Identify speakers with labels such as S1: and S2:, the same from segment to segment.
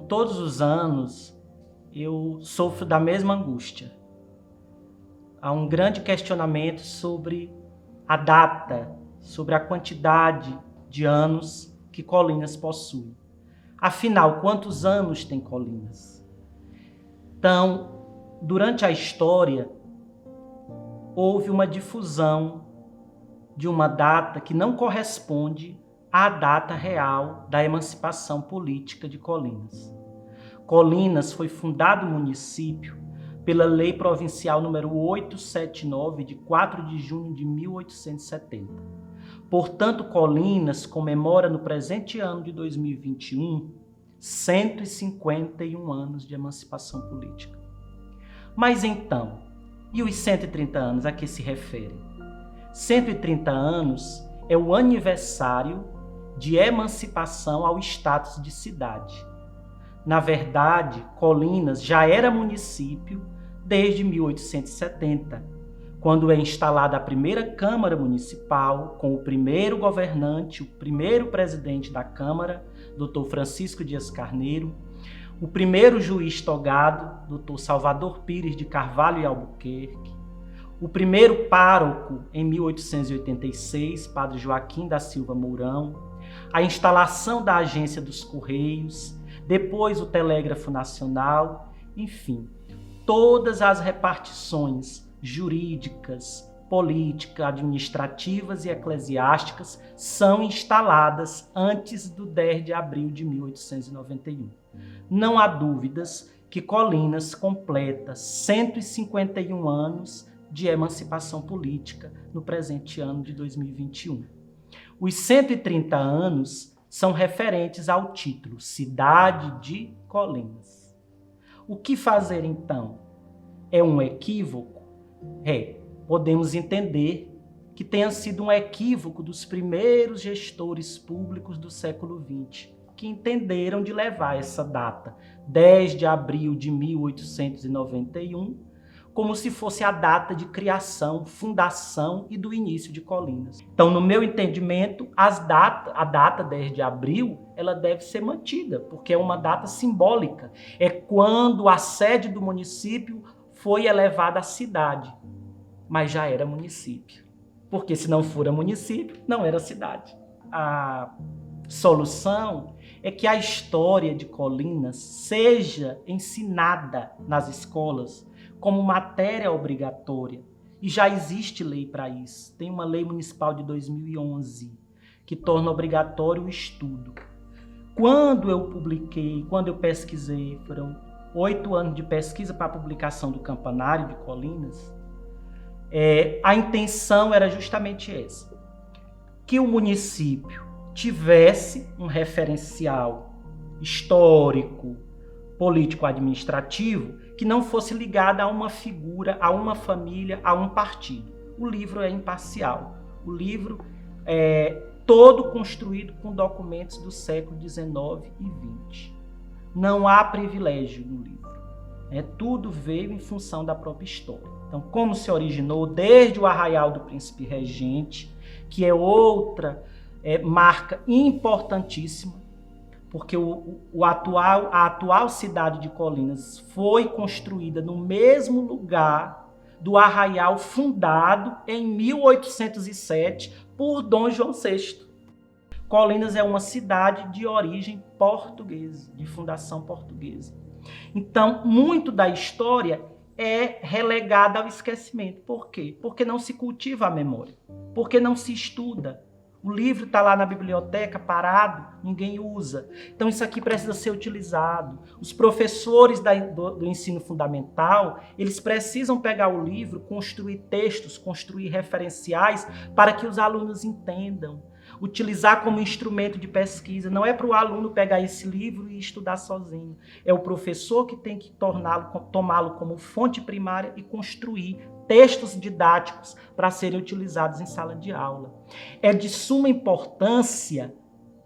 S1: todos os anos, eu sofro da mesma angústia. Há um grande questionamento sobre a data, sobre a quantidade de anos que Colinas possui. Afinal, quantos anos tem Colinas? Então, durante a história, houve uma difusão de uma data que não corresponde à data real da emancipação política de Colinas. Colinas foi fundado o município pela Lei Provincial número 879, de 4 de junho de 1870. Portanto, Colinas comemora no presente ano de 2021 151 anos de emancipação política. Mas então, e os 130 anos a que se referem? 130 anos é o aniversário de emancipação ao status de cidade. Na verdade, Colinas já era município desde 1870, quando é instalada a primeira Câmara Municipal, com o primeiro governante, o primeiro presidente da Câmara, Dr. Francisco Dias Carneiro, o primeiro juiz togado, Dr. Salvador Pires de Carvalho e Albuquerque, o primeiro pároco, em 1886, Padre Joaquim da Silva Mourão, a instalação da Agência dos Correios, depois o Telégrafo Nacional, enfim, todas as repartições jurídicas, políticas, administrativas e eclesiásticas são instaladas antes do 10 de abril de 1891. Não há dúvidas que Colinas completa 151 anos de emancipação política no presente ano de 2021. Os 130 anos são referentes ao título Cidade de Colinas. O que fazer então? É um equívoco? Podemos entender que tenha sido um equívoco dos primeiros gestores públicos do século XX, que entenderam de levar essa data, 10 de abril de 1891, como se fosse a data de criação, fundação e do início de Colinas. Então, no meu entendimento, a data 10 de abril, ela deve ser mantida, porque é uma data simbólica. É quando a sede do município foi elevada à cidade, mas já era município. Porque se não fora município, não era cidade. A solução é que a história de Colinas seja ensinada nas escolas como matéria obrigatória. E já existe lei para isso. Tem uma lei municipal de 2011 que torna obrigatório o estudo. Quando eu pesquisei, foram 8 anos de pesquisa para a publicação do Campanário de Colinas, a intenção era justamente essa, que o município tivesse um referencial histórico, político-administrativo, que não fosse ligado a uma figura, a uma família, a um partido. O livro é imparcial. O livro é todo construído com documentos do século XIX e XX. Não há privilégio no livro. Tudo veio em função da própria história. Então, como se originou desde o Arraial do Príncipe Regente, que é outra marca importantíssima, porque a atual cidade de Colinas foi construída no mesmo lugar do Arraial fundado em 1807 por Dom João VI. Colinas é uma cidade de origem portuguesa, de fundação portuguesa. Então, muito da história é relegada ao esquecimento. Por quê? Porque não se cultiva a memória, porque não se estuda. O livro está lá na biblioteca, parado, ninguém usa. Então isso aqui precisa ser utilizado. Os professores do ensino fundamental, eles precisam pegar o livro, construir textos, construir referenciais para que os alunos entendam. Utilizar como instrumento de pesquisa. Não é para o aluno pegar esse livro e estudar sozinho. É o professor que tem que tomá-lo como fonte primária e construir textos didáticos para serem utilizados em sala de aula. É de suma importância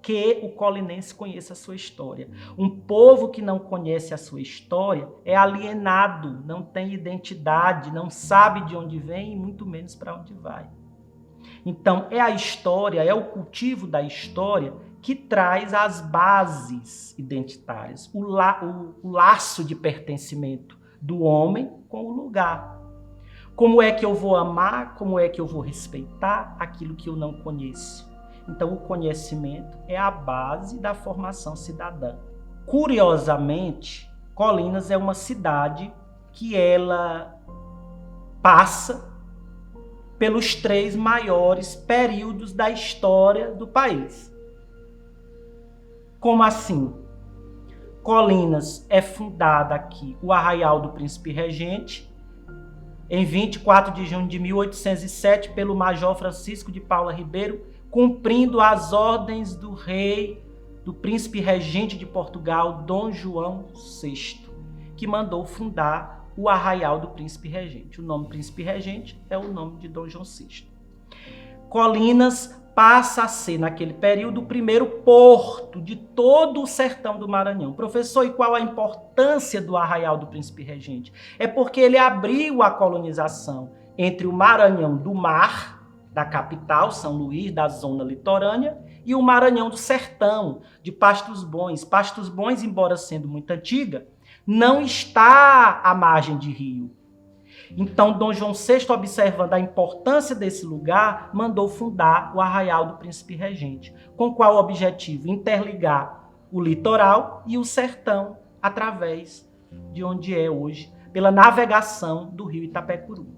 S1: que o colinense conheça a sua história. Um povo que não conhece a sua história é alienado, não tem identidade, não sabe de onde vem e muito menos para onde vai. Então, é a história, é o cultivo da história que traz as bases identitárias, o laço de pertencimento do homem com o lugar. Como é que eu vou amar, como é que eu vou respeitar aquilo que eu não conheço? Então, o conhecimento é a base da formação cidadã. Curiosamente, Colinas é uma cidade que ela passa pelos 3 maiores períodos da história do país. Como assim? Colinas é fundada aqui, o Arraial do Príncipe Regente, em 24 de junho de 1807, pelo Major Francisco de Paula Ribeiro, cumprindo as ordens do rei, do príncipe regente de Portugal, Dom João VI, que mandou fundar o Arraial do Príncipe Regente. O nome Príncipe Regente é o nome de Dom João VI. Colinas passa a ser, naquele período, o primeiro porto de todo o sertão do Maranhão. Professor, e qual a importância do Arraial do Príncipe Regente? É porque ele abriu a colonização entre o Maranhão do Mar, da capital, São Luís, da zona litorânea, e o Maranhão do Sertão, de Pastos Bons. Pastos Bons, embora sendo muito antiga, não está à margem de rio. Então, Dom João VI, observando a importância desse lugar, mandou fundar o Arraial do Príncipe Regente. Com qual objetivo? Interligar o litoral e o sertão através de onde é hoje, pela navegação do rio Itapecuru.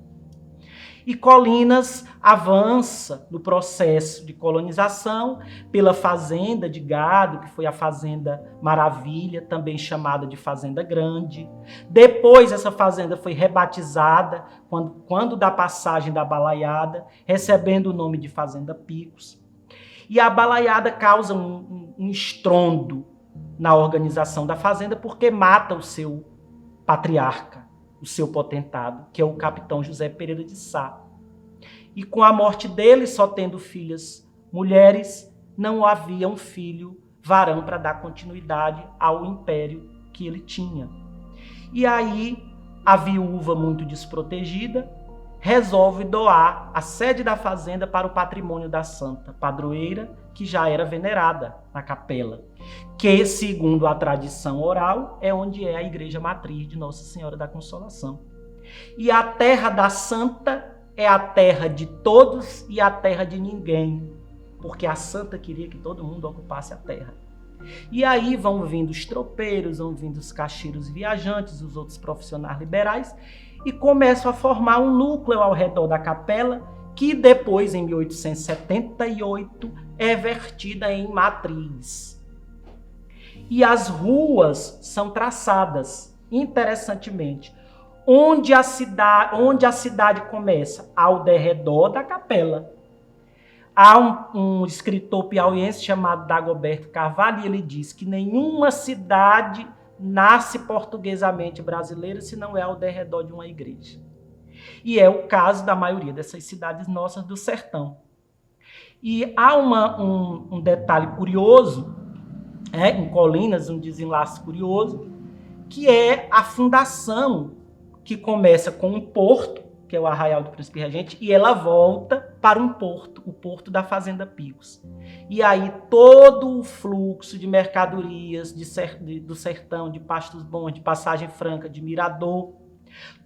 S1: E Colinas avança no processo de colonização pela fazenda de gado, que foi a Fazenda Maravilha, também chamada de Fazenda Grande. Depois essa fazenda foi rebatizada, quando da passagem da Balaiada, recebendo o nome de Fazenda Picos. E a Balaiada causa um estrondo na organização da fazenda, porque mata o seu patriarca, o seu potentado, que é o capitão José Pereira de Sá. E com a morte dele, só tendo filhas mulheres, não havia um filho varão para dar continuidade ao império que ele tinha. E aí, a viúva, muito desprotegida, resolve doar a sede da fazenda para o patrimônio da santa padroeira, que já era venerada na capela, que, segundo a tradição oral, é onde é a igreja matriz de Nossa Senhora da Consolação. E a terra da santa é a terra de todos e a terra de ninguém, porque a santa queria que todo mundo ocupasse a terra. E aí vão vindo os tropeiros, vão vindo os caixeiros viajantes, os outros profissionais liberais, e começam a formar um núcleo ao redor da capela, que depois, em 1878, é vertida em matriz. E as ruas são traçadas, interessantemente, onde a cidade começa, ao derredor da capela. Há um escritor piauiense chamado Dagoberto Carvalho, e ele diz que nenhuma cidade nasce portuguesamente brasileira se não é ao derredor de uma igreja. E é o caso da maioria dessas cidades nossas do sertão. E há um detalhe curioso, em Colinas, um desenlace curioso, que é a fundação, que começa com um porto, que é o Arraial do Príncipe Regente, e ela volta para um porto, o porto da Fazenda Picos. E aí todo o fluxo de mercadorias do sertão, de Pastos Bons, de Passagem Franca, de Mirador,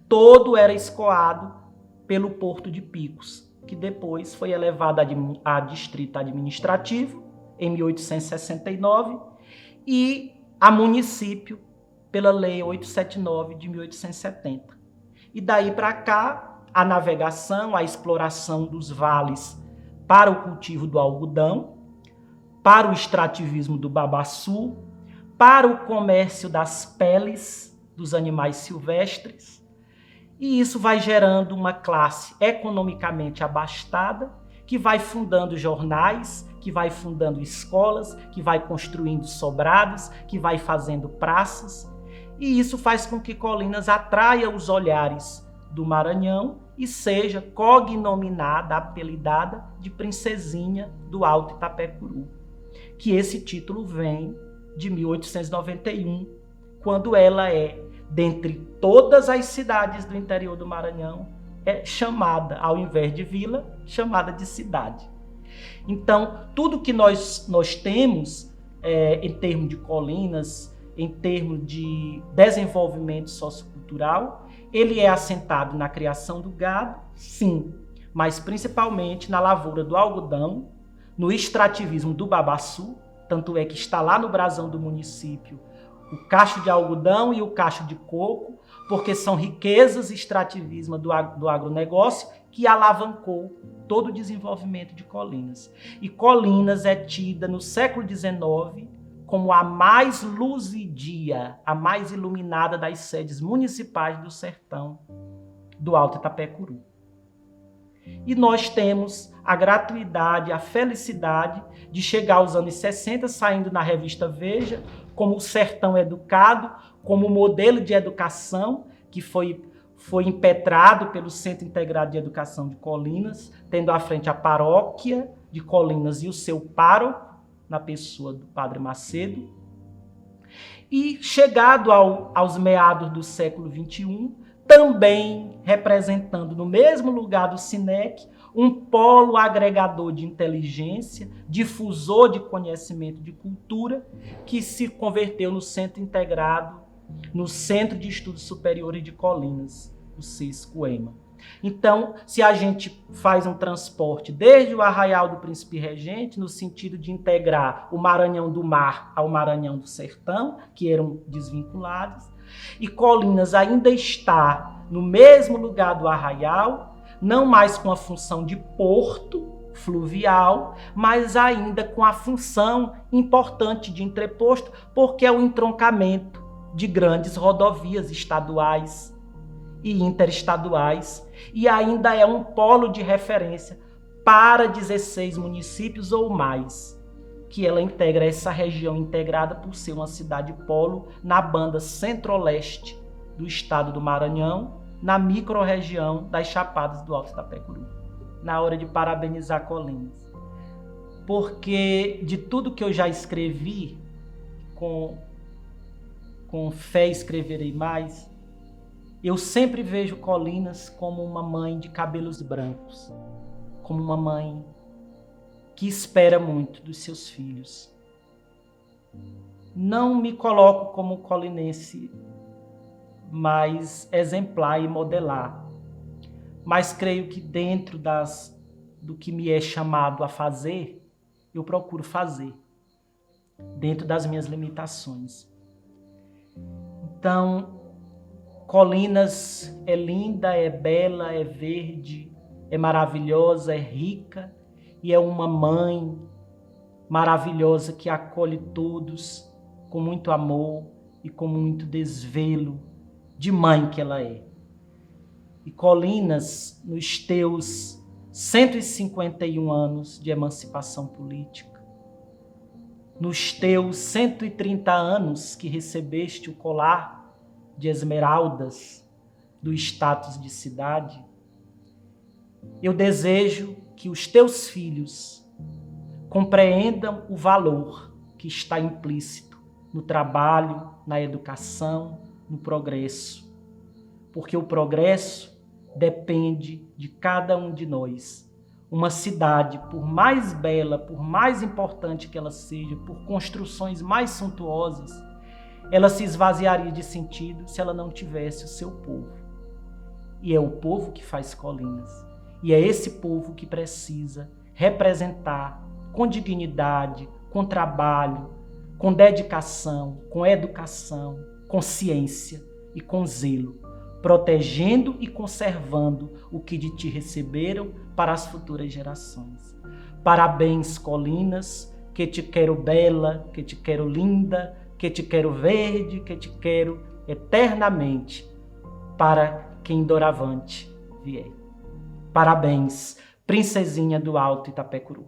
S1: todo era escoado pelo porto de Picos, que depois foi elevado a distrito administrativo, em 1869, e a município, pela Lei 879 de 1870. E daí para cá, a navegação, a exploração dos vales para o cultivo do algodão, para o extrativismo do babaçu, para o comércio das peles dos animais silvestres. E isso vai gerando uma classe economicamente abastada, que vai fundando jornais, que vai fundando escolas, que vai construindo sobrados, que vai fazendo praças. E isso faz com que Colinas atraia os olhares do Maranhão e seja cognominada, apelidada de Princesinha do Alto Itapecuru, que esse título vem de 1891, quando ela é, dentre todas as cidades do interior do Maranhão, é chamada, ao invés de vila, chamada de cidade. Então, tudo que nós temos em termos de Colinas, em termos de desenvolvimento sociocultural, ele é assentado na criação do gado, sim, mas principalmente na lavoura do algodão, no extrativismo do babaçu, tanto é que está lá no brasão do município o cacho de algodão e o cacho de coco, porque são riquezas e extrativismo do agronegócio que alavancou todo o desenvolvimento de Colinas. E Colinas é tida no século XIX como a mais luzidia, a mais iluminada das sedes municipais do sertão do Alto Itapecuru. E nós temos a gratuidade, a felicidade de chegar aos anos 60, saindo na revista Veja, como o sertão educado, como modelo de educação que foi impetrado pelo Centro Integrado de Educação de Colinas, tendo à frente a paróquia de Colinas e o seu pároco, na pessoa do Padre Macedo. E chegado aos meados do século XXI, também representando no mesmo lugar do SINEC, um polo agregador de inteligência, difusor de conhecimento de cultura, que se converteu no Centro Integrado, no Centro de Estudos Superiores de Colinas, o CISCO-EMA. Então, se a gente faz um transporte desde o Arraial do Príncipe Regente, no sentido de integrar o Maranhão do Mar ao Maranhão do Sertão, que eram desvinculados, e Colinas ainda está no mesmo lugar do Arraial, não mais com a função de porto fluvial, mas ainda com a função importante de entreposto, porque é o entroncamento de grandes rodovias estaduais e interestaduais, e ainda é um polo de referência para 16 municípios ou mais, que ela integra essa região integrada por ser uma cidade-polo na banda centro-leste do estado do Maranhão, na microrregião das Chapadas do Alto Itapecuru. Na hora de parabenizar Colinas. Porque de tudo que eu já escrevi, com fé escreverei mais, eu sempre vejo Colinas como uma mãe de cabelos brancos, como uma mãe que espera muito dos seus filhos. Não me coloco como colinense mais exemplar e modelar, mas creio que dentro do que me é chamado a fazer, eu procuro fazer, dentro das minhas limitações. Então, Colinas é linda, é bela, é verde, é maravilhosa, é rica e é uma mãe maravilhosa que acolhe todos com muito amor e com muito desvelo de mãe que ela é. E Colinas, nos teus 151 anos de emancipação política, nos teus 130 anos que recebeste o colar de esmeraldas do status de cidade, eu desejo que os teus filhos compreendam o valor que está implícito no trabalho, na educação, no progresso. Porque o progresso depende de cada um de nós. Uma cidade, por mais bela, por mais importante que ela seja, por construções mais suntuosas, ela se esvaziaria de sentido se ela não tivesse o seu povo. E é o povo que faz Colinas. E é esse povo que precisa representar com dignidade, com trabalho, com dedicação, com educação, com ciência e com zelo, protegendo e conservando o que de ti receberam para as futuras gerações. Parabéns, Colinas, que te quero bela, que te quero linda, que te quero verde, que te quero eternamente, para quem doravante vier. Parabéns, princesinha do Alto Itapecuru.